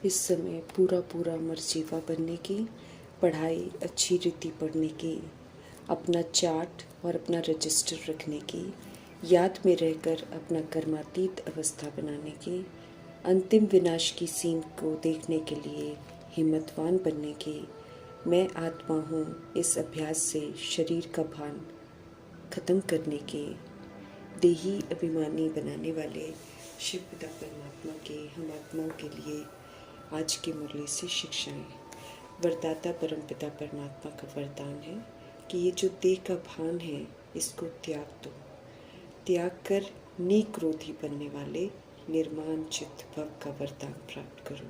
इस समय पूरा पूरा मर्जीवा बनने की, पढ़ाई अच्छी रीति पढ़ने की, अपना चार्ट और अपना रजिस्टर रखने की, याद में रहकर अपना कर्मातीत अवस्था बनाने की, अंतिम विनाश की सीन को देखने के लिए हिम्मतवान बनने की, मैं आत्मा हूँ इस अभ्यास से शरीर का भान खत्म करने के, देही अभिमानी बनाने वाले शिव पिता परमात्मा के हम आत्माओं के लिए आज की मुरली से शिक्षाएं। वरदाता परम पिता परमात्मा का वरदान है कि ये जो देह का भान है इसको त्याग दो, त्याग कर निक्रोधी बनने वाले निर्माण चित्त भव का वरदान प्राप्त करो।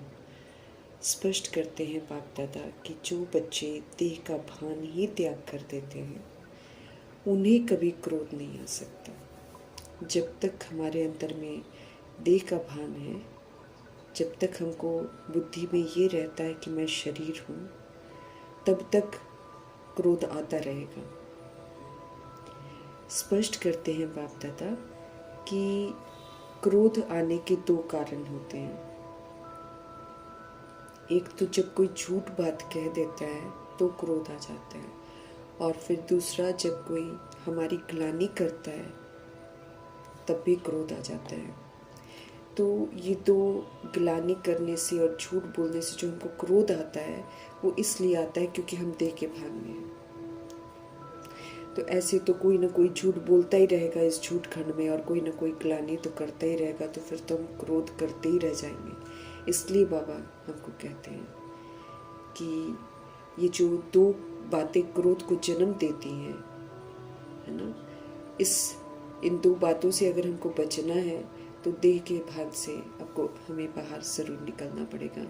स्पष्ट करते हैं बाप दादा कि जो बच्चे देह का भान ही त्याग कर देते हैं उन्हें कभी क्रोध नहीं आ सकता। जब तक हमारे अंदर में देह का भान है, जब तक हमको बुद्धि में ये रहता है कि मैं शरीर हूँ, तब तक क्रोध आता रहेगा। स्पष्ट करते हैं बाप दादा कि क्रोध आने के दो कारण होते हैं। एक तो जब कोई झूठ बात कह देता है तो क्रोध आ जाता है, और फिर दूसरा जब कोई हमारी ग्लानि करता है तब भी क्रोध आ जाता है। तो ये दो ग्लानि करने से और झूठ बोलने से जो हमको क्रोध आता है वो इसलिए आता है क्योंकि हम देह के भान में हैं। तो ऐसे तो कोई ना कोई झूठ बोलता ही रहेगा इस झूठ खंड में, और कोई ना कोई ग्लानि तो करता ही रहेगा, तो फिर तो हम क्रोध करते ही रह जाएंगे। इसलिए बाबा हमको कहते हैं कि ये जो दो बातें क्रोध को जन्म देती हैं, है ना, इन दो बातों से अगर हमको बचना है तो देह के भान से आपको हमें बाहर जरूर निकलना पड़ेगा।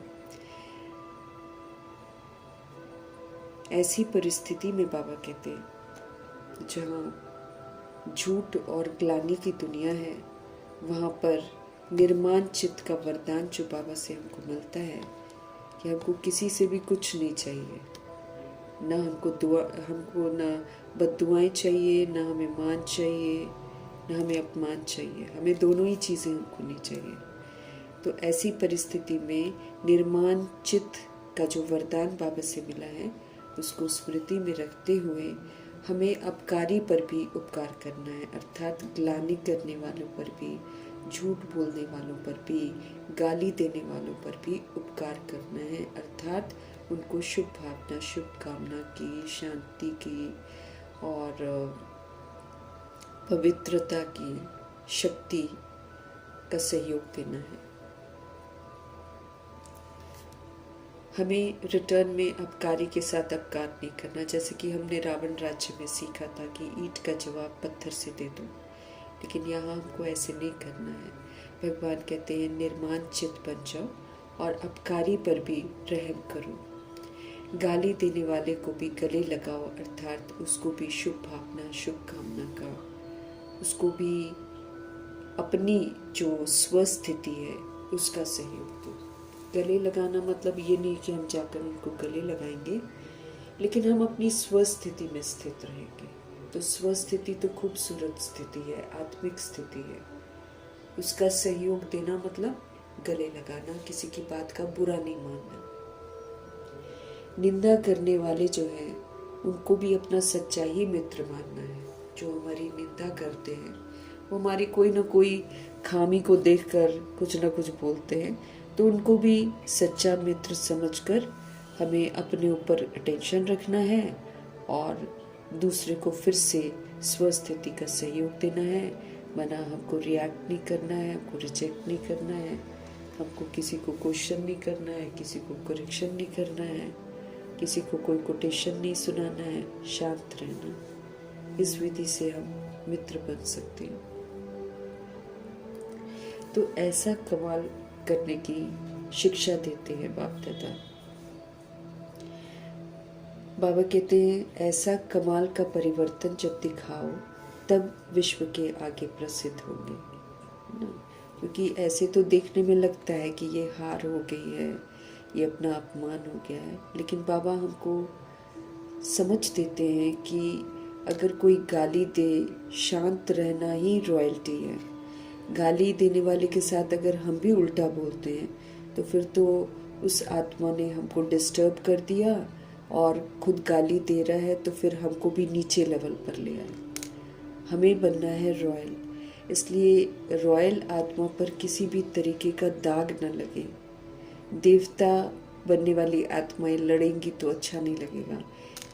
ऐसी परिस्थिति में बाबा कहते हैं जहाँ झूठ और ग्लानि की दुनिया है, वहाँ पर निर्माण चित्त का वरदान जो बाबा से हमको मिलता है कि हमको किसी से भी कुछ नहीं चाहिए, ना हमको ना बद्दुआएं चाहिए, ना हमें मान चाहिए, ना हमें अपमान चाहिए, हमें दोनों ही चीज़ें हमको नहीं चाहिए। तो ऐसी परिस्थिति में निर्माण चित्त का जो वरदान बाबा से मिला है उसको स्मृति में रखते हुए हमें अपकारी पर भी उपकार करना है, अर्थात ग्लानि करने वालों पर भी, झूठ बोलने वालों पर भी, गाली देने वालों पर भी उपकार करना है, अर्थात उनको शुभ भावना, शुभ कामना की, शांति की और पवित्रता की शक्ति का सहयोग देना है। हमें रिटर्न में अपकारी के साथ अपकार नहीं करना, जैसे कि हमने रावण राज्य में सीखा था कि ईंट का जवाब पत्थर से दे दो, लेकिन यहाँ हमको ऐसे नहीं करना है। भगवान कहते हैं निर्माण चित्त बन जाओ और अपकारी पर भी रहम करो, गाली देने वाले को भी गले लगाओ, अर्थात उसको भी शुभ भावना, शुभ कामना का, उसको भी अपनी जो स्वस्थिति है उसका सहयोग दो। गले लगाना मतलब ये नहीं कि हम जाकर उनको गले लगाएंगे, लेकिन हम अपनी स्वस्थिति में स्थित रहेंगे। तो स्वस्थिति तो खूबसूरत स्थिति है, आत्मिक स्थिति है, उसका सहयोग देना मतलब गले लगाना, किसी की बात का बुरा नहीं मानना। निंदा करने वाले जो हैं उनको भी अपना सच्चा ही मित्र मानना है। जो हमारी निंदा करते हैं वो हमारी कोई ना कोई खामी को देखकर कुछ ना कुछ बोलते हैं, तो उनको भी सच्चा मित्र समझकर हमें अपने ऊपर अटेंशन रखना है और दूसरे को फिर से स्वस्थिति का सहयोग देना है। मना हमको रिएक्ट नहीं करना है, हमको रिजेक्ट नहीं करना है, हमको किसी को क्वेश्चन नहीं करना है, किसी को करेक्शन नहीं करना है, किसी को कोई कोटेशन नहीं सुनाना है, शांत रहना। इस विधि से हम मित्र बन सकते हैं। तो ऐसा कमाल करने की शिक्षा देते हैं बाप दादा। बाबा कहते हैं ऐसा कमाल का परिवर्तन जब दिखाओ तब विश्व के आगे प्रसिद्ध होंगे ना, क्योंकि ऐसे तो देखने में लगता है कि ये हार हो गई है, ये अपना अपमान हो गया है, लेकिन बाबा हमको समझ देते हैं कि अगर कोई गाली दे, शांत रहना ही रॉयल्टी है। गाली देने वाले के साथ अगर हम भी उल्टा बोलते हैं तो फिर तो उस आत्मा ने हमको डिस्टर्ब कर दिया और खुद गाली दे रहा है, तो फिर हमको भी नीचे लेवल पर ले आए। हमें बनना है रॉयल, इसलिए रॉयल आत्मा पर किसी भी तरीके का दाग न लगे। देवता बनने वाली आत्माएं लड़ेंगी तो अच्छा नहीं लगेगा।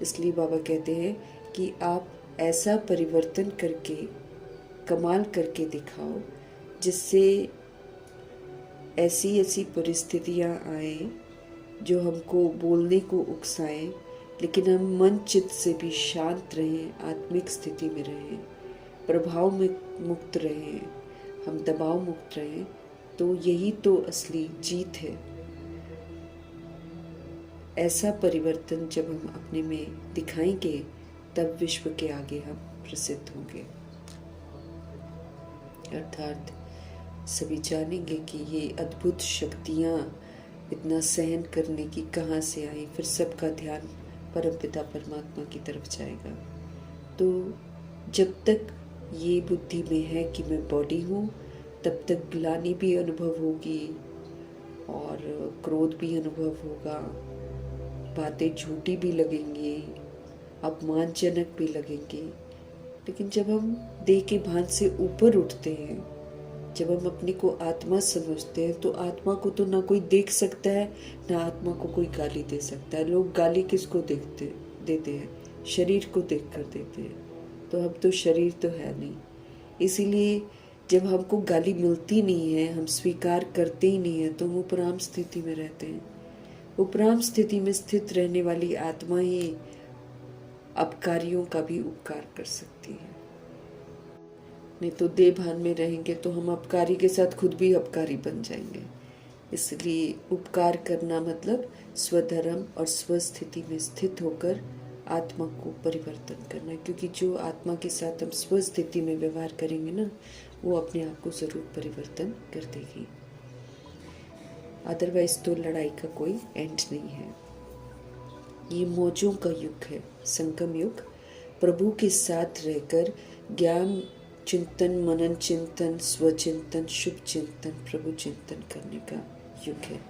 इसलिए बाबा कहते हैं कि आप ऐसा परिवर्तन करके कमाल करके दिखाओ जिससे ऐसी ऐसी परिस्थितियां आए जो हमको बोलने को उकसाएं, लेकिन हम मन चित्त से भी शांत रहें, आत्मिक स्थिति में रहें, प्रभाव में मुक्त रहें, हम दबाव मुक्त रहें। तो यही तो असली जीत है। ऐसा परिवर्तन जब हम अपने में दिखाएंगे तब विश्व के आगे हम प्रसिद्ध होंगे। अर्थात सभी जानेंगे कि ये अद्भुत शक्तियाँ इतना सहन करने की कहाँ से आई। फिर सबका ध्यान परमपिता परमात्मा की तरफ जाएगा। तो जब तक ये बुद्धि में है कि मैं बॉडी हूँ, तब तक ग्लानि भी अनुभव होगी और क्रोध भी अनुभव होगा, बातें झूठी भी लगेंगी, अपमानजनक भी लगेंगी। लेकिन जब हम देह के भान से ऊपर उठते हैं, जब हम अपने को आत्मा समझते हैं, तो आत्मा को तो ना कोई देख सकता है, ना आत्मा को कोई गाली दे सकता है। लोग गाली किसको देते हैं? शरीर को देख कर देते हैं। तो हम तो शरीर तो है नहीं। इसीलिए जब हमको गाली मिलती नहीं है, हम स्वीकार करते ही नहीं है, तो हम उपराम स्थिति में रहते हैं। उपराम स्थिति में स्थित रहने वाली आत्मा ही अपकारियों का भी उपकार कर सकती है। नहीं तो देह भान में रहेंगे तो हम अपकारी के साथ खुद भी अपकारी बन जाएंगे। इसलिए उपकार करना मतलब स्वधर्म और स्वस्थिति में स्थित होकर आत्मा को परिवर्तन करना है। क्योंकि जो आत्मा के साथ हम स्वस्थिति में व्यवहार करेंगे ना, वो अपने आप को जरूर परिवर्तन कर देगी। अदरवाइज तो लड़ाई का कोई एंड नहीं है। ये मौजों का युग है, संगम युग। प्रभु के साथ रहकर ज्ञान चिंतन, मनन चिंतन, स्वचिंतन, शुभ चिंतन, प्रभु चिंतन करने का युग है।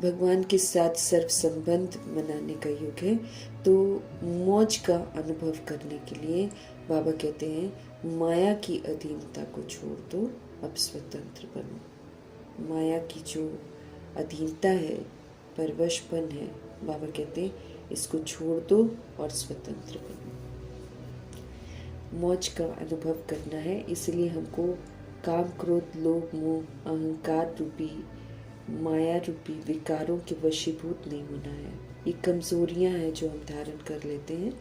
भगवान के साथ सर्व संबंध मनाने का युग है। तो मौज का अनुभव करने के लिए बाबा कहते हैं, माया की अधीनता को छोड़ दो, अब स्वतंत्र बनो। माया की जो अधीनता है, परवशपन है, बाबा कहते हैं इसको छोड़ दो और स्वतंत्र बनो। मौज का अनुभव करना है, इसलिए हमको काम, क्रोध, लोभ, मोह, अहंकार रूपी, माया रूपी विकारों के वशीभूत नहीं होना है। ये कमजोरियां हैं जो हम धारण कर लेते हैं।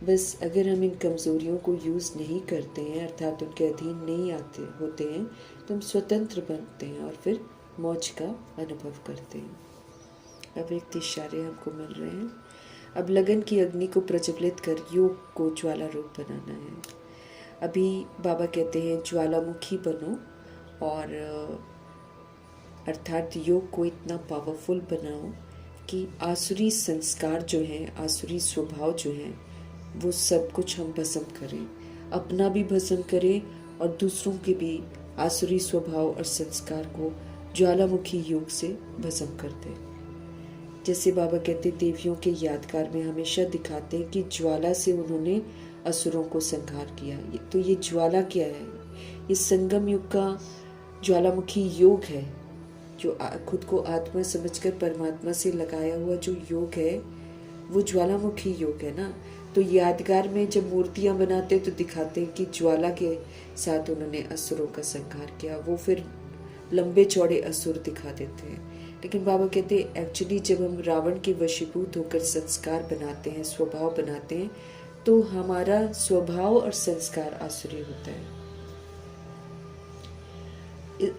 बस अगर हम इन कमजोरियों को यूज़ नहीं करते हैं, अर्थात उनके अधीन नहीं होते हैं, तो हम स्वतंत्र बनते हैं और फिर मौज का अनुभव करते हैं। अब एक इशारे हमको मिल रहे हैं। अब लगन की अग्नि को प्रज्वलित कर योग को ज्वाला रूप बनाना है। अभी बाबा कहते हैं ज्वालामुखी बनो, और अर्थात योग को इतना पावरफुल बनाओ कि आसुरी संस्कार जो हैं, आसुरी स्वभाव जो हैं, वो सब कुछ हम भस्म करें, अपना भी भस्म करें और दूसरों के भी आसुरी स्वभाव और संस्कार को ज्वालामुखी योग से भस्म कर दें। जैसे बाबा कहते देवियों के यादगार में हमेशा दिखाते हैं कि ज्वाला से उन्होंने असुरों को संहार किया। तो ये ज्वाला क्या है? ये संगम युग का ज्वालामुखी योग है, जो खुद को आत्मा समझकर परमात्मा से लगाया हुआ जो योग है, वो ज्वालामुखी योग है ना। तो यादगार में जब मूर्तियां बनाते तो दिखाते हैं कि ज्वाला के साथ उन्होंने असुरों का संहार किया। वो फिर लंबे चौड़े असुर दिखा देते हैं। लेकिन बाबा कहते हैं एक्चुअली जब हम रावण के वशीभूत होकर संस्कार बनाते हैं, स्वभाव बनाते हैं, तो हमारा स्वभाव और संस्कार आसुरी होता है।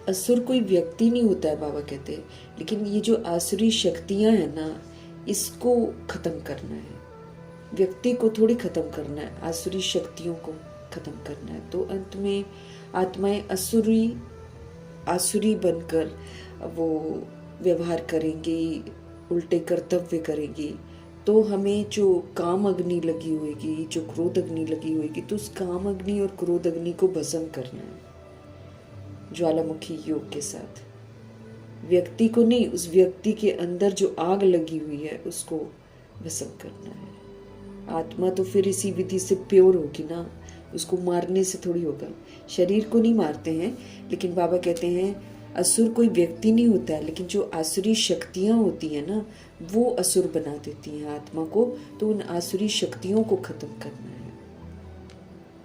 असुर कोई व्यक्ति नहीं होता है बाबा कहते हैं, लेकिन ये जो आसुरी शक्तियां हैं ना, इसको खत्म करना है। व्यक्ति को थोड़ी खत्म करना है, आसुरी शक्तियों को खत्म करना है। तो अंत में आत्माएं आसुरी बनकर वो व्यवहार करेंगी, उल्टे कर्तव्य करेंगी। तो हमें जो काम अग्नि लगी होगी, जो क्रोध अग्नि लगी होगी, तो उस काम अग्नि और क्रोध अग्नि को भस्म करना है ज्वालामुखी योग के साथ। व्यक्ति को नहीं, उस व्यक्ति के अंदर जो आग लगी हुई है उसको भस्म करना है। आत्मा तो फिर इसी विधि से प्योर होगी ना, उसको मारने से थोड़ी होगा। शरीर को नहीं मारते हैं, लेकिन बाबा कहते हैं असुर कोई व्यक्ति नहीं होता है, लेकिन जो आसुरी शक्तियाँ होती हैं ना, वो असुर बना देती हैं आत्मा को। तो उन आसुरी शक्तियों को ख़त्म करना है।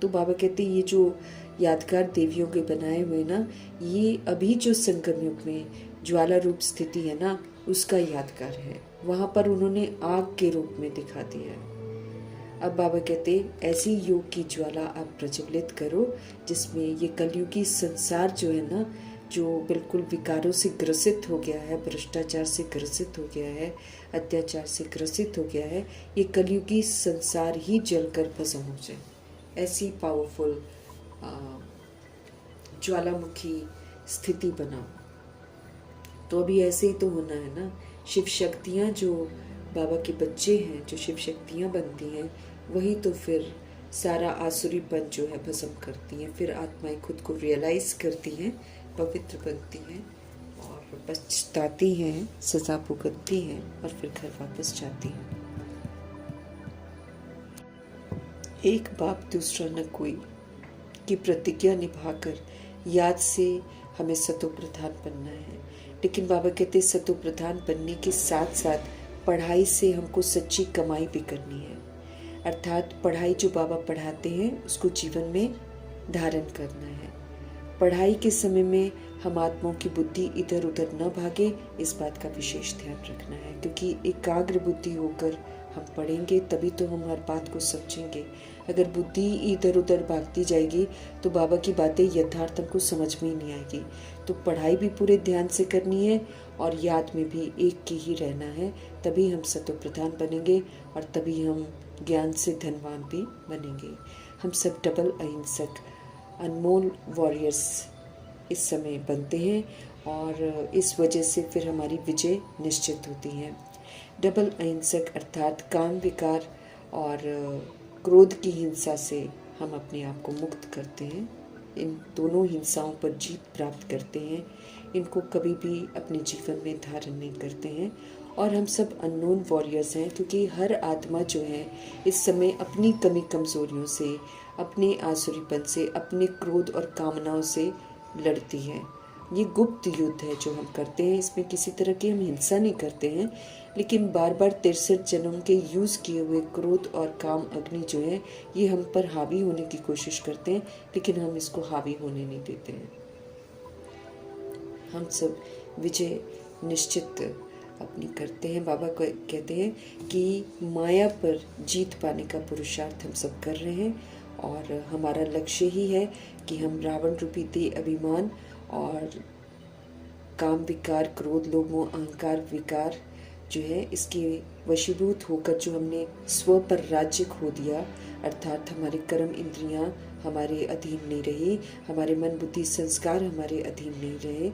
तो बाबा कहते हैं ये जो यादगार देवियों के बनाए हुए ना, ये अभी जो संगम युग में ज्वाला रूप स्थिति है ना, उसका यादगार है। वहाँ पर उन्होंने आग के रूप में दिखा दिया है। अब बाबा कहते ऐसी योग की ज्वाला आप प्रज्वलित करो, जिसमें ये कलयुगी संसार जो है ना, जो बिल्कुल विकारों से ग्रसित हो गया है, भ्रष्टाचार से ग्रसित हो गया है, अत्याचार से ग्रसित हो गया है, ये कलयुगी संसार ही जलकर भस्म हो जाए। ऐसी पावरफुल ज्वालामुखी स्थिति बनाओ। तो अभी ऐसे ही तो होना है ना। शिव शक्तियाँ जो बाबा के बच्चे हैं, जो शिव शक्तियाँ बनती हैं, वही तो फिर सारा आसुरीपन जो है भस्म करती हैं। फिर आत्माएं खुद को रियलाइज करती हैं, पवित्र बनती हैं और पछताती हैं, सजा भुगतती हैं और फिर घर वापस जाती हैं। एक बाप दूसरा न कोई की प्रतिज्ञा निभाकर याद से हमें सतो प्रधान बनना है। लेकिन बाबा कहते सतो प्रधान बनने के साथ साथ पढ़ाई से हमको सच्ची कमाई भी करनी है। अर्थात पढ़ाई जो बाबा पढ़ाते हैं उसको जीवन में धारण करना है। पढ़ाई के समय में हम आत्माओं की बुद्धि इधर उधर न भागे, इस बात का विशेष ध्यान रखना है। क्योंकि एकाग्र बुद्धि होकर हम पढ़ेंगे तभी तो हम हर बात को समझेंगे। अगर बुद्धि इधर उधर भागती जाएगी तो बाबा की बातें यथार्थ हमको समझ में ही नहीं आएगी। तो पढ़ाई भी पूरे ध्यान से करनी है और याद में भी एक की ही रहना है, तभी हम सतो प्रधान बनेंगे और तभी हम ज्ञान से धनवान भी बनेंगे। हम सब डबल अहिंसक अनमोल वॉरियर्स इस समय बनते हैं और इस वजह से फिर हमारी विजय निश्चित होती है। डबल अहिंसक अर्थात काम विकार और क्रोध की हिंसा से हम अपने आप को मुक्त करते हैं। इन दोनों हिंसाओं पर जीत प्राप्त करते हैं, इनको कभी भी अपने जीवन में धारण नहीं करते हैं। और हम सब अननोन वॉरियर्स हैं, क्योंकि हर आत्मा जो है इस समय अपनी कमी कमज़ोरियों से, अपने आसुरीपन से, अपने क्रोध और कामनाओं से लड़ती है। ये गुप्त युद्ध है जो हम करते हैं, इसमें किसी तरह की हम हिंसा नहीं करते हैं, लेकिन बार बार 63 जन्म के यूज़ किए हुए क्रोध और काम अग्नि जो है ये हम पर हावी होने की कोशिश करते हैं, लेकिन हम इसको हावी होने नहीं देते हैं। हम सब विजय निश्चित अपनी करते हैं। बाबा को कहते हैं कि माया पर जीत पाने का पुरुषार्थ हम सब कर रहे हैं और हमारा लक्ष्य ही है कि हम रावण रूपी देह अभिमान और काम विकार, क्रोध, लोभ, मोह, अहंकार विकार जो है इसके वशीभूत होकर जो हमने स्व पर राज्य खो दिया, अर्थात हमारे कर्म इंद्रियां हमारे अधीन नहीं रही, हमारे मन बुद्धि संस्कार हमारे अधीन नहीं रहे,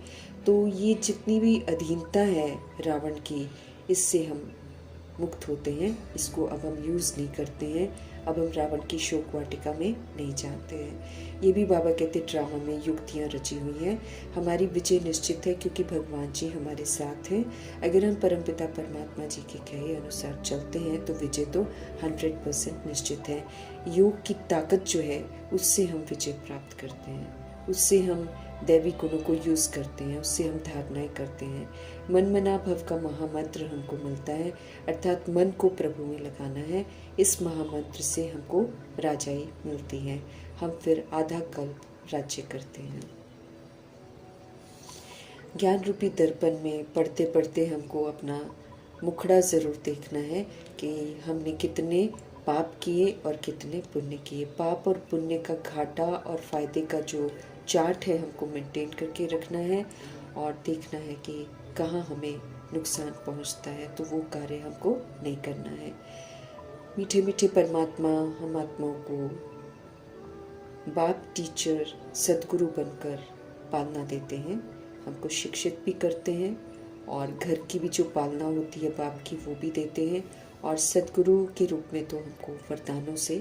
तो ये जितनी भी अधीनता है रावण की, इससे हम मुक्त होते हैं। इसको अब हम यूज़ नहीं करते हैं, अब हम रावण की शोक वाटिका में नहीं जाते हैं। ये भी बाबा कहते ड्रामा में युक्तियाँ रची हुई हैं। हमारी विजय निश्चित है क्योंकि भगवान जी हमारे साथ हैं। अगर हम परमपिता परमात्मा जी के कहे अनुसार चलते हैं तो विजय तो 100% निश्चित है। योग की ताकत जो है उससे हम विजय प्राप्त करते हैं, उससे हम दैवी गुणों को यूज़ करते हैं, उससे हम धारणाएं करते हैं। मन मना भव का महामंत्र हमको मिलता है, अर्थात मन को प्रभु में लगाना है। इस महामंत्र से हमको राजाई मिलती है, हम फिर आधा कल्प राज्य करते हैं। ज्ञान रूपी दर्पण में पढ़ते पढ़ते हमको अपना मुखड़ा ज़रूर देखना है कि हमने कितने पाप किए और कितने पुण्य किए। पाप और पुण्य का घाटा और फायदे का जो चार्ट है हमको मेंटेन करके रखना है और देखना है कि कहाँ हमें नुकसान पहुँचता है, तो वो कार्य हमको नहीं करना है। मीठे मीठे परमात्मा हम आत्माओं को बाप, टीचर, सदगुरु बनकर पालना देते हैं, हमको शिक्षित भी करते हैं और घर की भी जो पालना होती है बाप की वो भी देते हैं, और सदगुरु के रूप में तो हमको वरदानों से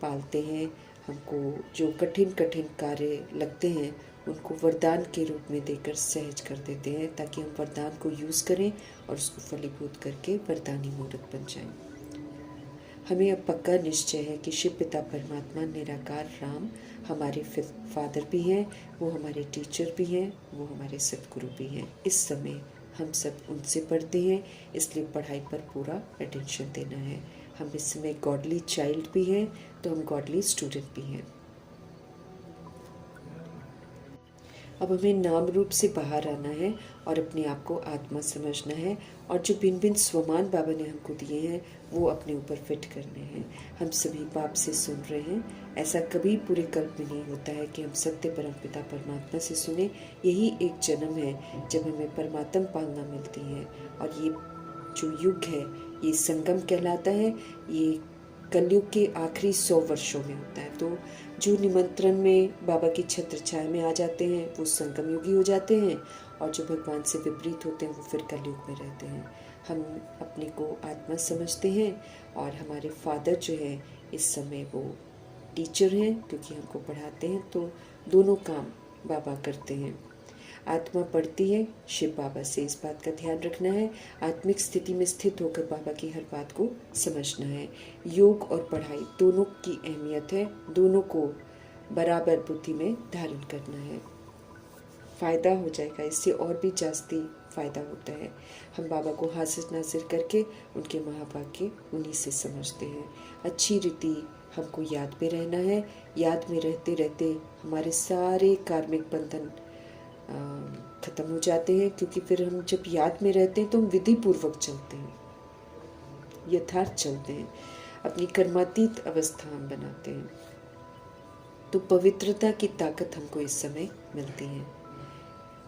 पालते हैं। हमको जो कठिन कठिन कार्य लगते हैं उनको वरदान के रूप में देकर सहज कर देते हैं, ताकि हम वरदान को यूज़ करें और उसको फलीभूत करके वरदानी मूर्त बन जाएं। हमें अब पक्का निश्चय है कि शिव पिता परमात्मा निराकार राम हमारे फादर भी हैं, वो हमारे टीचर भी हैं, वो हमारे सदगुरु भी हैं। इस समय हम सब उनसे पढ़ते हैं, इसलिए पढ़ाई पर पूरा अटेंशन देना है। हम इस समय गॉडली चाइल्ड भी हैं, तो हम गॉडली स्टूडेंट भी हैं। अब हमें नाम रूप से बाहर आना है और अपने आप को आत्मा समझना है, और जो भिन्न भिन्न स्वमान बाबा ने हमको दिए हैं वो अपने ऊपर फिट करने हैं। हम सभी बाप से सुन रहे हैं। ऐसा कभी पूरे कल्प में नहीं होता है कि हम सत्य परम पिता परमात्मा से सुने। यही एक जन्म है जब हमें परमात्म पालना मिलती है, और ये जो युग है ये संगम कहलाता है। ये कलयुग के आखिरी 100 वर्षों में होता है। तो जो निमंत्रण में बाबा की छत्र छाया में आ जाते हैं वो संगम युगी हो जाते हैं, और जो भगवान से विपरीत होते हैं वो फिर कलयुग में रहते हैं। हम अपने को आत्मा समझते हैं, और हमारे फादर जो है इस समय वो टीचर हैं, क्योंकि हमको पढ़ाते हैं। तो दोनों काम बाबा करते हैं। आत्मा पढ़ती है शिव बाबा से, इस बात का ध्यान रखना है। आत्मिक स्थिति में स्थित होकर बाबा की हर बात को समझना है। योग और पढ़ाई दोनों की अहमियत है, दोनों को बराबर बुद्धि में धारण करना है। फ़ायदा हो जाएगा, इससे और भी जास्ती फ़ायदा होता है। हम बाबा को हाजिर नाजिर करके उनके महावाक्य उन्हीं से समझते हैं। अच्छी रीति हमको याद में रहना है। याद में रहते रहते हमारे सारे कार्मिक बंधन ख़त्म हो जाते हैं, क्योंकि फिर हम जब याद में रहते हैं तो हम विधि पूर्वक चलते हैं, यथार्थ चलते हैं, अपनी कर्मातीत अवस्था हम बनाते हैं। तो पवित्रता की ताकत हमको इस समय मिलती है।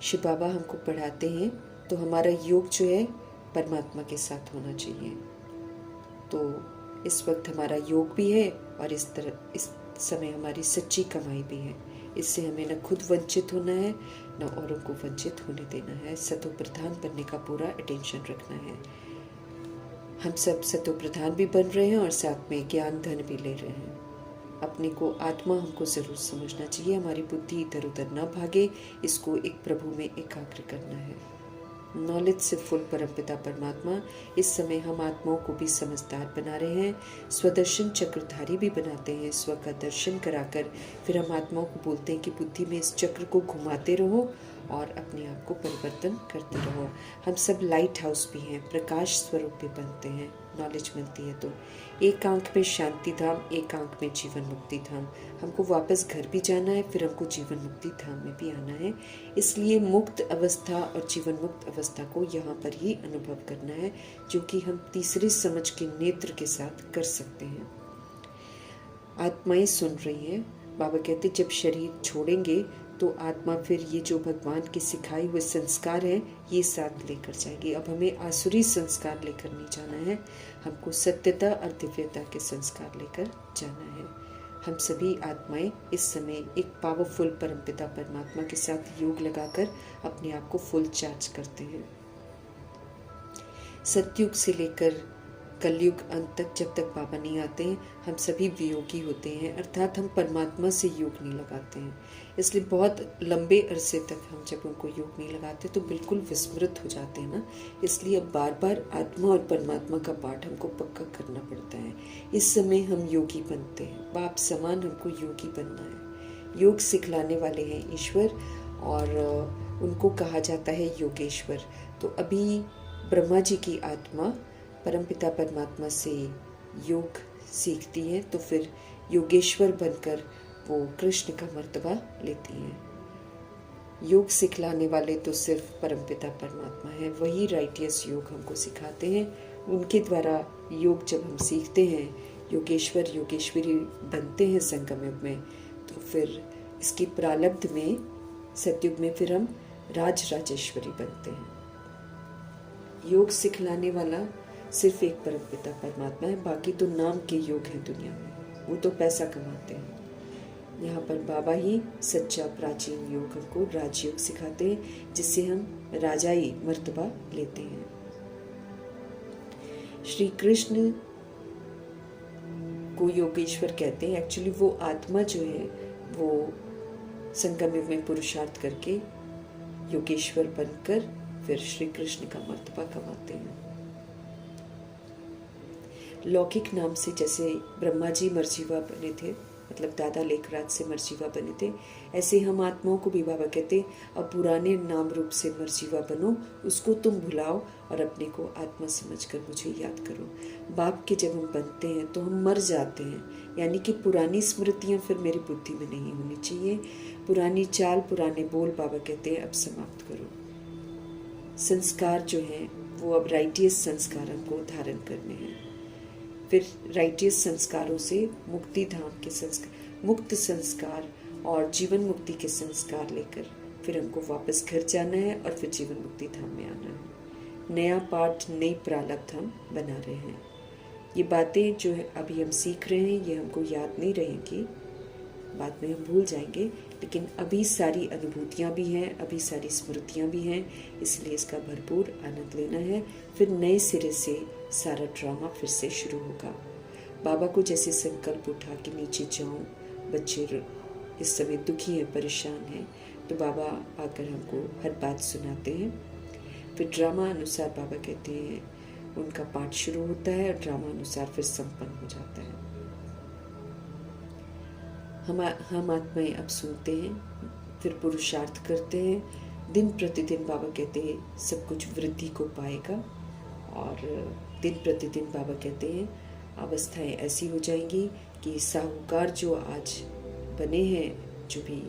शिव बाबा हमको पढ़ाते हैं, तो हमारा योग जो है परमात्मा के साथ होना चाहिए। तो इस वक्त हमारा योग भी है, और इस समय हमारी सच्ची कमाई भी है। इससे हमें न खुद वंचित होना है, न औरों को वंचित होने देना है। सतो प्रधान बनने का पूरा अटेंशन रखना है। हम सब सतो प्रधान भी बन रहे हैं और साथ में ज्ञान धन भी ले रहे हैं। अपने को आत्मा हमको ज़रूर समझना चाहिए। हमारी बुद्धि इधर उधर ना भागे, इसको एक प्रभु में एकाग्र करना है। नॉलेज से फुल परमपिता परमात्मा इस समय हम आत्माओं को भी समझदार बना रहे हैं, स्वदर्शन चक्रधारी भी बनाते हैं। स्व का दर्शन कराकर फिर हम आत्माओं को बोलते हैं कि बुद्धि में इस चक्र को घुमाते रहो और अपने आप को परिवर्तन करते रहो। हम सब लाइट हाउस भी हैं, प्रकाश स्वरूप भी बनते हैं। नॉलेज मिलती है तो एक आंख में शांति धाम, एक आंख में जीवन मुक्ति धाम। हमको वापस घर भी जाना है, फिर हमको जीवन मुक्ति धाम में भी आना है। इसलिए मुक्त अवस्था और जीवन मुक्त अवस्था को यहाँ पर ही अनुभव करना है, जो कि हम तीसरी समझ के नेत्र के साथ कर सकते हैं। आत्माएं सुन रही हैं। बाबा कहते जब शरीर छोड़ेंगे तो आत्मा फिर ये जो भगवान के सिखाए हुए संस्कार हैं ये साथ लेकर जाएगी। अब हमें आसुरी संस्कार लेकर नहीं जाना है, हमको सत्यता और दिव्यता के संस्कार लेकर जाना है। हम सभी आत्माएं इस समय एक पावरफुल परमपिता परमात्मा के साथ योग लगाकर अपने आप को फुल चार्ज करते हैं। सतयुग से लेकर कलयुग अंत तक जब तक बाबा नहीं आते हैं हम सभी वियोगी होते हैं, अर्थात हम परमात्मा से योग नहीं लगाते हैं। इसलिए बहुत लंबे अरसे तक हम जब उनको योग नहीं लगाते तो बिल्कुल विस्मृत हो जाते हैं ना। इसलिए अब बार बार आत्मा और परमात्मा का पाठ हमको पक्का करना पड़ता है। इस समय हम योगी बनते हैं, बाप समान हमको योगी बनना है। योग सिखलाने वाले हैं ईश्वर, और उनको कहा जाता है योगेश्वर। तो अभी ब्रह्मा जी की आत्मा परमपिता परमात्मा से योग सीखती है, तो फिर योगेश्वर बनकर वो कृष्ण का मर्तबा लेती हैं। योग सिखलाने वाले तो सिर्फ परमपिता परमात्मा है, वही राइटियस योग हमको सिखाते हैं। उनके द्वारा योग जब हम सीखते हैं, योगेश्वर योगेश्वरी बनते हैं संगम युग में, तो फिर इसकी प्रारब्ध में सतयुग में फिर हम राज राजेश्वरी बनते हैं। योग सिखलाने वाला सिर्फ एक परमपिता परमात्मा है, बाकी तो नाम के योग हैं दुनिया में, वो तो पैसा कमाते हैं। यहाँ पर बाबा ही सच्चा प्राचीन योग हमको राजयोग सिखाते हैं, जिससे हम राजाई मर्तबा लेते हैं। श्री कृष्ण को योगेश्वर कहते हैं। एक्चुअली वो आत्मा जो है वो संगम युग में पुरुषार्थ करके योगेश्वर बनकर फिर श्री कृष्ण का मर्तबा कमाते हैं। लौकिक नाम से जैसे ब्रह्मा जी मर्जीवा बने थे, मतलब दादा लेखराज से मर्जीवा बने थे, ऐसे हम आत्माओं को भी बाबा कहते अब पुराने नाम रूप से मर्जीवा बनो, उसको तुम भुलाओ और अपने को आत्मा समझकर मुझे याद करो। बाप के जब हम बनते हैं तो हम मर जाते हैं, यानी कि पुरानी स्मृतियाँ फिर मेरी बुद्धि में नहीं होनी चाहिए। पुरानी चाल, पुराने बोल बाबा कहते हैं अब समाप्त करो। संस्कार जो हैं वो अब राइटियस संस्कार हमको धारण करने हैं। फिर राइटियस संस्कारों से मुक्ति धाम के संस्कार, मुक्त संस्कार और जीवन मुक्ति के संस्कार लेकर फिर हमको वापस घर जाना है और फिर जीवन मुक्ति धाम में आना है। नया पाठ, नई प्रारब्ध हम बना रहे हैं। ये बातें जो है अभी हम सीख रहे हैं, ये हमको याद नहीं रहेंगी, बाद में हम भूल जाएंगे, लेकिन अभी सारी अनुभूतियाँ भी हैं, अभी सारी स्मृतियाँ भी हैं, इसलिए इसका भरपूर आनंद लेना है। फिर नए सिरे से सारा ड्रामा फिर से शुरू होगा। बाबा को जैसे संकल्प उठा कि नीचे जाऊं, बच्चे इस समय दुखी हैं, परेशान हैं, तो बाबा आकर हमको हर बात सुनाते हैं। फिर ड्रामा अनुसार बाबा कहते हैं उनका पाठ शुरू होता है और ड्रामा अनुसार फिर संपन्न हो जाता है। हम आत्माएं अब सुनते हैं, फिर पुरुषार्थ करते हैं। दिन प्रतिदिन बाबा कहते हैं सब कुछ वृद्धि को पाएगा और दिन प्रतिदिन बाबा कहते हैं अवस्थाएं ऐसी हो जाएंगी कि साहूकार जो आज बने हैं, जो भी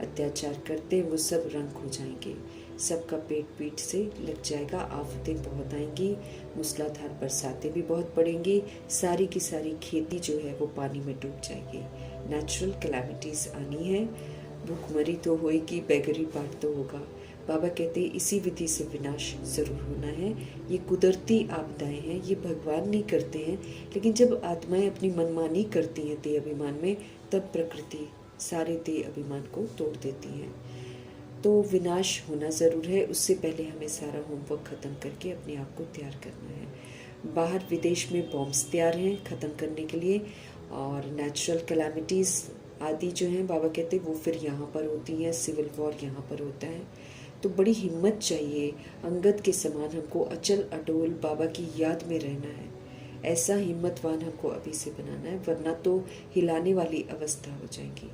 अत्याचार करते हैं, वो सब रंग हो जाएंगे, सबका पेट पीठ से लग जाएगा, आफतें बहुत आएंगी, मूसलाधार बरसातें भी बहुत पड़ेंगी, सारी की सारी खेती जो है वो पानी में डूब जाएगी, नेचुरल कैलामिटीज आनी है, भूखमरी तो होएगी, बेगरी पाठ तो होगा। बाबा कहते हैं इसी विधि से विनाश जरूर होना है। ये कुदरती आपदाएं हैं, ये भगवान नहीं करते हैं, लेकिन जब आत्माएं अपनी मनमानी करती हैं देह अभिमान में, तब प्रकृति सारे देह अभिमान को तोड़ देती है। तो विनाश होना ज़रूर है, उससे पहले हमें सारा होमवर्क ख़त्म करके अपने आप को तैयार करना है। बाहर विदेश में बॉम्ब्स तैयार हैं ख़त्म करने के लिए, और नेचुरल कैलामिटीज़ आदि जो हैं बाबा कहते हैं वो फिर यहाँ पर होती हैं, सिविल वॉर यहाँ पर होता है। तो बड़ी हिम्मत चाहिए, अंगद के समान हमको अचल अडोल बाबा की याद में रहना है। ऐसा हिम्मतवान हमको अभी से बनाना है, वरना तो हिलाने वाली अवस्था हो जाएगी।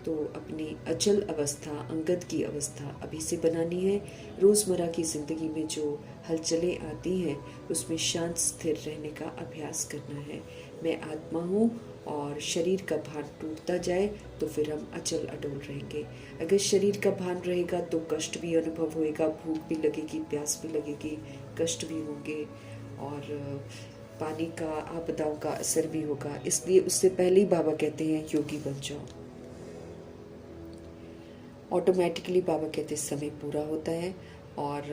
तो अपनी अचल अवस्था, अंगद की अवस्था अभी से बनानी है। रोज़मर्रा की ज़िंदगी में जो हलचलें आती हैं उसमें शांत स्थिर रहने का अभ्यास करना है। मैं आत्मा हूँ और शरीर का भान टूटता जाए तो फिर हम अचल अडोल रहेंगे। अगर शरीर का भान रहेगा तो कष्ट भी अनुभव होएगा, भूख भी लगेगी, प्यास भी लगेगी, कष्ट भी होंगे और पानी का, आपदाओं का असर भी होगा। इसलिए उससे पहले ही बाबा कहते हैं योगी बन जाओ। ऑटोमेटिकली बाबा कहते हैं समय पूरा होता है और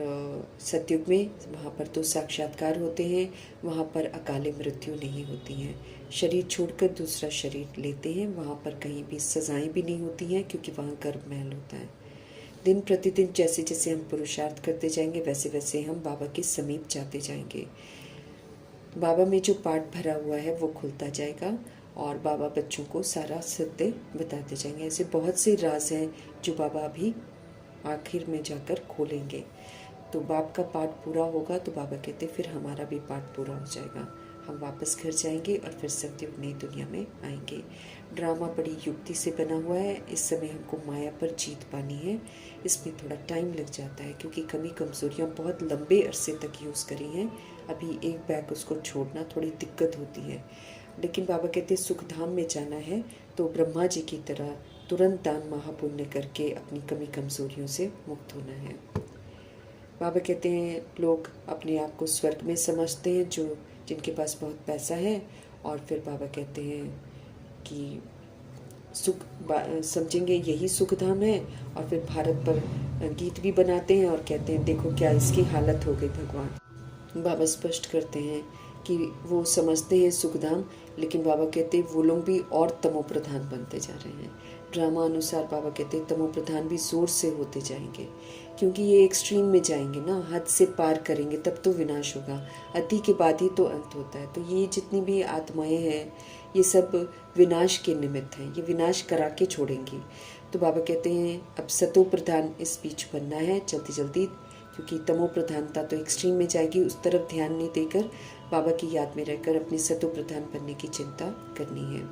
सतयुग में वहाँ पर तो साक्षात्कार होते हैं, वहाँ पर अकाले मृत्यु नहीं होती हैं। शरीर छोड़कर दूसरा शरीर लेते हैं, वहाँ पर कहीं भी सजाएं भी नहीं होती हैं, क्योंकि वहाँ गर्भ महल होता है। दिन प्रतिदिन जैसे जैसे हम पुरुषार्थ करते जाएंगे वैसे वैसे हम बाबा के समीप जाते जाएंगे। बाबा में जो पाठ भरा हुआ है वो खुलता जाएगा और बाबा बच्चों को सारा सत्य बताते जाएंगे। ऐसे बहुत से राज हैं जो बाबा अभी आखिर में जाकर खोलेंगे। तो बाप का पाठ पूरा होगा तो बाबा कहते फिर हमारा भी पाठ पूरा हो जाएगा, हम वापस घर जाएंगे और फिर सत्युग नई दुनिया में आएंगे। ड्रामा बड़ी युक्ति से बना हुआ है। इस समय हमको माया पर जीत पानी है, इसमें थोड़ा टाइम लग जाता है क्योंकि कमी कमज़ोरियाँ बहुत लंबे अरसे तक यूज़ करी हैं। अभी एक बैग उसको छोड़ना थोड़ी दिक्कत होती है, लेकिन बाबा कहते हैं सुख धाम में जाना है तो ब्रह्मा जी की तरह तुरंत दान महापुण्य करके अपनी कमी कमज़ोरियों से मुक्त होना है। बाबा कहते हैं लोग अपने आप को स्वर्ग में समझते हैं जो जिनके पास बहुत पैसा है, और फिर बाबा कहते हैं कि सुख समझेंगे यही सुख धाम है, और फिर भारत पर गीत भी बनाते हैं और कहते हैं देखो क्या इसकी हालत हो गई भगवान। बाबा स्पष्ट करते हैं कि वो समझते हैं सुखधाम, लेकिन बाबा कहते हैं वो लोग भी और तमो प्रधान बनते जा रहे हैं। ड्रामा अनुसार बाबा कहते हैं तमो प्रधान भी जोर से होते जाएंगे, क्योंकि ये एक्सट्रीम में जाएंगे ना, हद से पार करेंगे तब तो विनाश होगा। अति के बाद ही तो अंत होता है। तो ये जितनी भी आत्माएं हैं ये सब विनाश के निमित्त हैं, ये विनाश करा के छोड़ेंगी। तो बाबा कहते हैं अब सतो प्रधान इस बीच बनना है जल्दी जल्दी, क्योंकि तमो प्रधानता तो एक्सट्रीम में जाएगी, उस तरफ ध्यान नहीं देकर बाबा की याद में रहकर अपनी सतो प्रधान बनने की चिंता करनी है।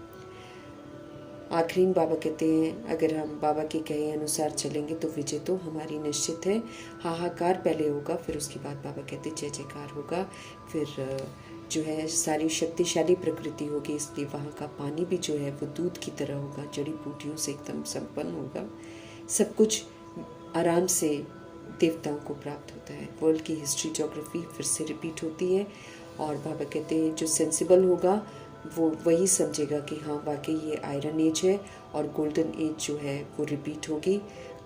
आखिरी में बाबा कहते हैं अगर हम बाबा के कहे अनुसार चलेंगे तो विजय तो हमारी निश्चित है। हाहाकार पहले होगा, फिर उसके बाद बाबा कहते जय जयकार होगा, फिर जो है सारी शक्तिशाली प्रकृति होगी, इसलिए वहाँ का पानी भी जो है वो दूध की तरह होगा, जड़ी बूटियों से एकदम संपन्न होगा, सब कुछ आराम से देवताओं को प्राप्त होता है। वर्ल्ड की हिस्ट्री ज्योग्राफी फिर से रिपीट होती है और बाबा कहते हैं जो सेंसिबल होगा वो वही समझेगा कि हाँ वाकई ये आयरन एज है और गोल्डन एज जो है वो रिपीट होगी।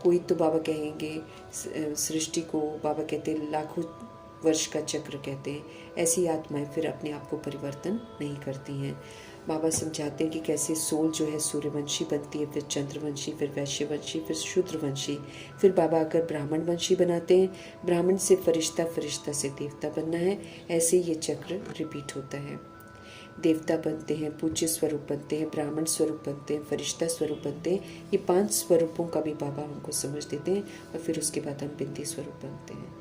कोई तो बाबा कहेंगे सृष्टि को बाबा कहते हैं लाखों वर्ष का चक्र कहते हैं, ऐसी आत्माएं फिर अपने आप को परिवर्तन नहीं करती हैं। बाबा समझाते हैं कि कैसे सोल जो है सूर्यवंशी बनती है, फिर चंद्रवंशी, फिर वैश्यवंशी, फिर शूद्रवंशी, फिर बाबा आकर ब्राह्मण वंशी बनाते हैं, ब्राह्मण से फरिश्ता, फरिश्ता से देवता बनना है, ऐसे ये चक्र रिपीट होता है। देवता बनते हैं, पूज्य स्वरूप बनते हैं, ब्राह्मण स्वरूप बनते हैं, फरिश्ता स्वरूप बनते हैं, ये 5 स्वरूपों का भी बाबा हमको समझ देते हैं और फिर उसके बाद हम बिंदी स्वरूप बनते हैं।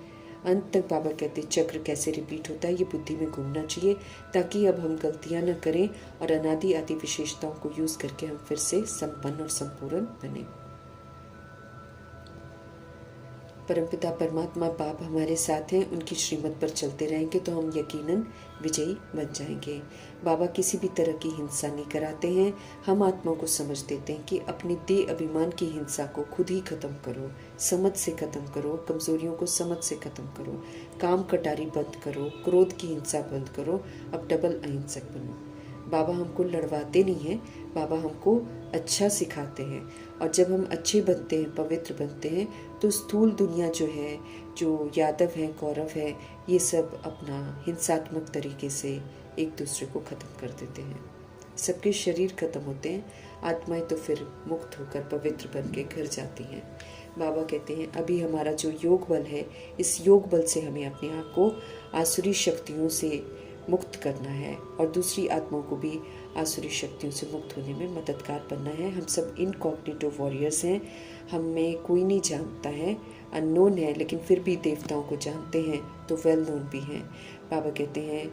अंत तक बाबा कहते हैं चक्र कैसे रिपीट होता है ये बुद्धि में घूमना चाहिए, ताकि अब हम गलतियां न करें और अनादि आदि विशेषताओं को यूज करके हम फिर से संपन्न और संपूर्ण बने। परमपिता परमात्मा बाप हमारे साथ हैं, उनकी श्रीमत पर चलते रहेंगे तो हम यकीनन विजयी बन जाएंगे। बाबा किसी भी तरह की हिंसा नहीं कराते हैं, हम आत्मा को समझ देते हैं कि अपने देह अभिमान की हिंसा को खुद ही खत्म करो, समझ से खत्म करो, कमजोरियों को समझ से खत्म करो, काम कटारी बंद करो, क्रोध की हिंसा बंद करो, अब डबल अहिंसक बनो। बाबा हमको लड़वाते नहीं हैं, बाबा हमको अच्छा सिखाते हैं और जब हम अच्छे बनते हैं, पवित्र बनते हैं तो स्थूल दुनिया जो है, जो यादव हैं, कौरव है, ये सब अपना हिंसात्मक तरीके से एक दूसरे को ख़त्म कर देते हैं। सबके शरीर खत्म होते हैं, आत्माएं तो फिर मुक्त होकर पवित्र बन के घर जाती हैं। बाबा कहते हैं अभी हमारा जो योग बल है, इस योग बल से हमें अपने आप को आसुरी शक्तियों से मुक्त करना है और दूसरी आत्माओं को भी आसुरी शक्तियों से मुक्त होने में मददगार बनना है। हम सब इनकॉग्निटिव वॉरियर्स हैं, हमें कोई नहीं जानता है, अननोन है, लेकिन फिर भी देवताओं को जानते हैं तो वेल नोन भी हैं। बाबा कहते हैं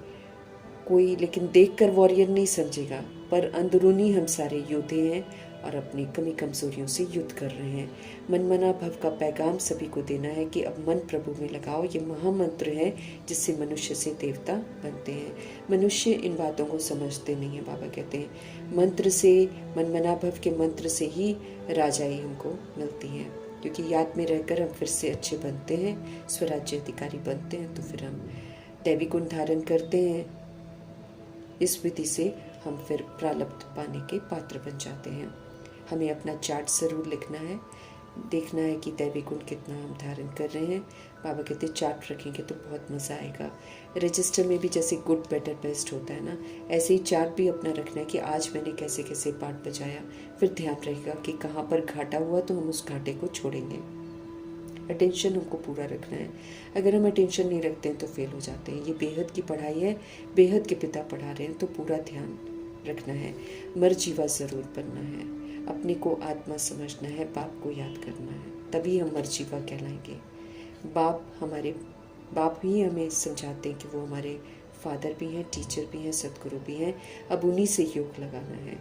कोई लेकिन देखकर वॉरियर नहीं समझेगा, पर अंदरूनी हम सारे योद्धे हैं और अपनी कमी कमजोरियों से युद्ध कर रहे हैं। मनमना भव का पैगाम सभी को देना है कि अब मन प्रभु में लगाओ, ये महामंत्र है जिससे मनुष्य से देवता बनते हैं। मनुष्य इन बातों को समझते नहीं है। बाबा कहते हैं मंत्र से, मनमना भव के मंत्र से ही राजाई हमको मिलती है, क्योंकि याद में रहकर हम फिर से अच्छे बनते हैं, स्वराज्य अधिकारी बनते हैं, तो फिर हम दैवी गुण धारण करते हैं। इस विधि से हम फिर प्रारब्ध पाने के पात्र बन जाते हैं। हमें अपना चार्ट ज़रूर लिखना है, देखना है कि दैवी गुण कितना हम धारण कर रहे हैं। बाबा कहते चार्ट रखेंगे तो बहुत मज़ा आएगा। रजिस्टर में भी जैसे गुड बेटर बेस्ट होता है ना, ऐसे ही चार्ट भी अपना रखना है कि आज मैंने कैसे कैसे पाठ बजाया। फिर ध्यान रहेगा कि कहाँ पर घाटा हुआ तो हम उस घाटे को छोड़ेंगे। अटेंशन हमको पूरा रखना है। अगर हम अटेंशन नहीं रखते हैं तो फेल हो जाते हैं। ये बेहद की पढ़ाई है, बेहद के पिता पढ़ा रहे हैं, तो पूरा ध्यान रखना है। मर जीवा ज़रूर बनना है, अपने को आत्मा समझना है, बाप को याद करना है, तभी हम मर जीवा कहलाएंगे। बाप ही हमें समझाते हैं कि वो हमारे फादर भी हैं, टीचर भी हैं, सदगुरु भी हैं। अब उन्हीं से योग लगाना है।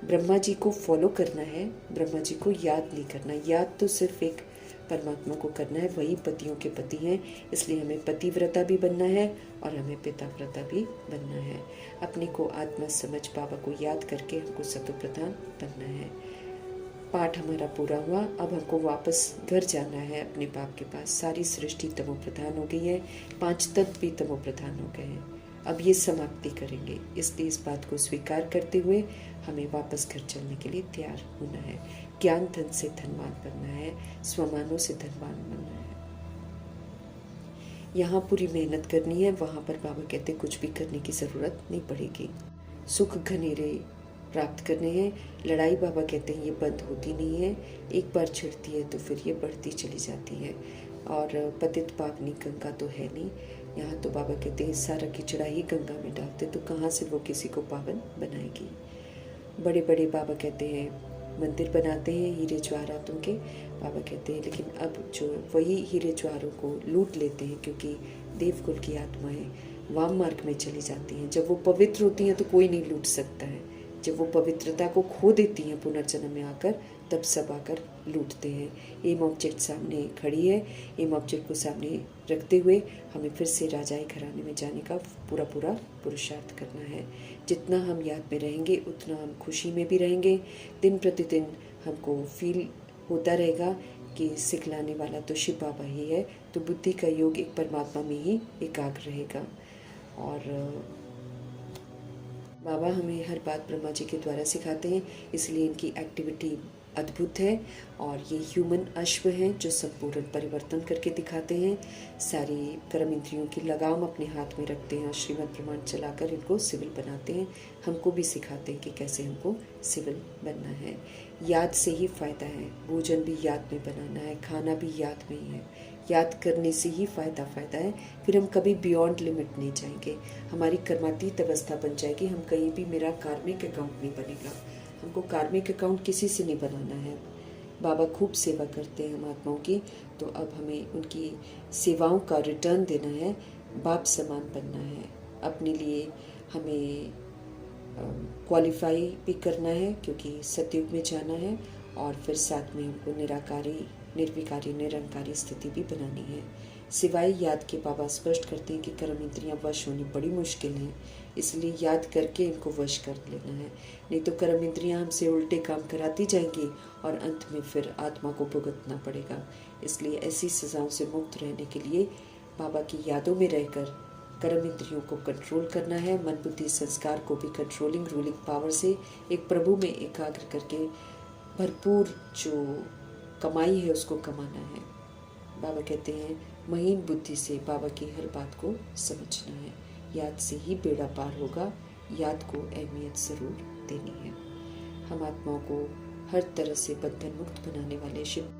ब्रह्मा जी को फॉलो करना है, ब्रह्मा जी को याद नहीं करना। याद तो सिर्फ एक परमात्मा को करना है, वही पतियों के पति हैं, इसलिए हमें पतिव्रता भी बनना है और हमें पिताव्रता भी बनना है। अपने को आत्मा समझ बाबा को याद करके हमको सतोप्रधान बनना है। पाठ हमारा पूरा हुआ, अब हमको वापस घर जाना है अपने बाप के पास। सारी सृष्टि तमोप्रधान हो गई है, 5 तत्व भी तमोप्रधान हो गए हैं। अब ये समाप्ति करेंगे, इसलिए इस बात को स्वीकार करते हुए हमें वापस घर चलने के लिए तैयार होना है। ज्ञान धन से धनवान बनना है, स्वमानों से धनवान बनना है। यहाँ पूरी मेहनत करनी है, वहाँ पर बाबा कहते कुछ भी करने की ज़रूरत नहीं पड़ेगी। सुख घनेरे प्राप्त करने हैं। लड़ाई बाबा कहते हैं ये बंद होती नहीं है, एक बार छिड़ती है तो फिर ये बढ़ती चली जाती है। और पतित पावनी गंगा तो है नहीं, यहाँ तो बाबा कहते हैं सारा किचड़ा ही गंगा में डालते, तो कहाँ से वो किसी को पावन बनाएगी। बड़े बड़े बाबा कहते हैं मंदिर बनाते हैं हीरे जवाहरातों के, बाबा कहते हैं, लेकिन अब जो वही हीरे जवाहरों को लूट लेते हैं, क्योंकि देवकुल की आत्माएं वाम मार्ग में चली जाती हैं। जब वो पवित्र होती हैं तो कोई नहीं लूट सकता है, जब वो पवित्रता को खो देती हैं पुनर्जन्म में आकर, तब सब आकर लूटते हैं। एम ऑब्जेक्ट सामने खड़ी है, एम ऑब्जेक्ट को सामने रखते हुए हमें फिर से राजाई घराने में जाने का पूरा पुरुषार्थ करना है। जितना हम याद में रहेंगे उतना हम खुशी में भी रहेंगे। दिन प्रतिदिन हमको फील होता रहेगा कि सिखलाने वाला तो शिव बाबा ही है, तो बुद्धि का योग एक परमात्मा में ही एकाग्र रहेगा। और बाबा हमें हर बात ब्रह्मा जी के द्वारा सिखाते हैं, इसलिए इनकी एक्टिविटी अद्भुत है। और ये ह्यूमन अश्व हैं जो संपूर्ण परिवर्तन करके दिखाते हैं। सारी कर्म इंद्रियों की लगाम अपने हाथ में रखते हैं और श्रीमद् ब्रह्मांड चलाकर इनको सिविल बनाते हैं। हमको भी सिखाते हैं कि कैसे हमको सिविल बनना है। याद से ही फ़ायदा है, भोजन भी याद में बनाना है, खाना भी याद में ही है। याद करने से ही फ़ायदा है। फिर हम कभी बियॉन्ड लिमिट नहीं जाएंगे, हमारी कर्मातीत अवस्था बन जाएगी। हम कहीं भी, मेरा कार्मिक अकाउंट नहीं बनेगा, हमको कार्मिक अकाउंट किसी से नहीं बनाना है। बाबा खूब सेवा करते हैं हम आत्माओं की, तो अब हमें उनकी सेवाओं का रिटर्न देना है, बाप समान बनना है। अपने लिए हमें क्वालिफाई भी करना है, क्योंकि सतयुग में जाना है, और फिर साथ में हमको निराकारी, निर्विकारी, निरंकारी स्थिति भी बनानी है। सिवाय याद के बाबा स्पष्ट करते हैं कि कर्म इंद्रियां वश होनी बड़ी मुश्किल है, इसलिए याद करके इनको वश कर लेना है। नहीं तो कर्म इंद्रियां हमसे उल्टे काम कराती जाएंगी और अंत में फिर आत्मा को भुगतना पड़ेगा। इसलिए ऐसी सजाओं से मुक्त रहने के लिए बाबा की यादों में रहकर कर्म इंद्रियों को कंट्रोल करना है। मन बुद्धि संस्कार को भी कंट्रोलिंग रूलिंग पावर से एक प्रभु में एकाग्र करके भरपूर जो कमाई है उसको कमाना है। बाबा कहते हैं महीन बुद्धि से बाबा की हर बात को समझना है। याद से ही बेड़ा पार होगा, याद को अहमियत ज़रूर देनी है। हम आत्माओं को हर तरह से बंधन मुक्त बनाने वाले शिव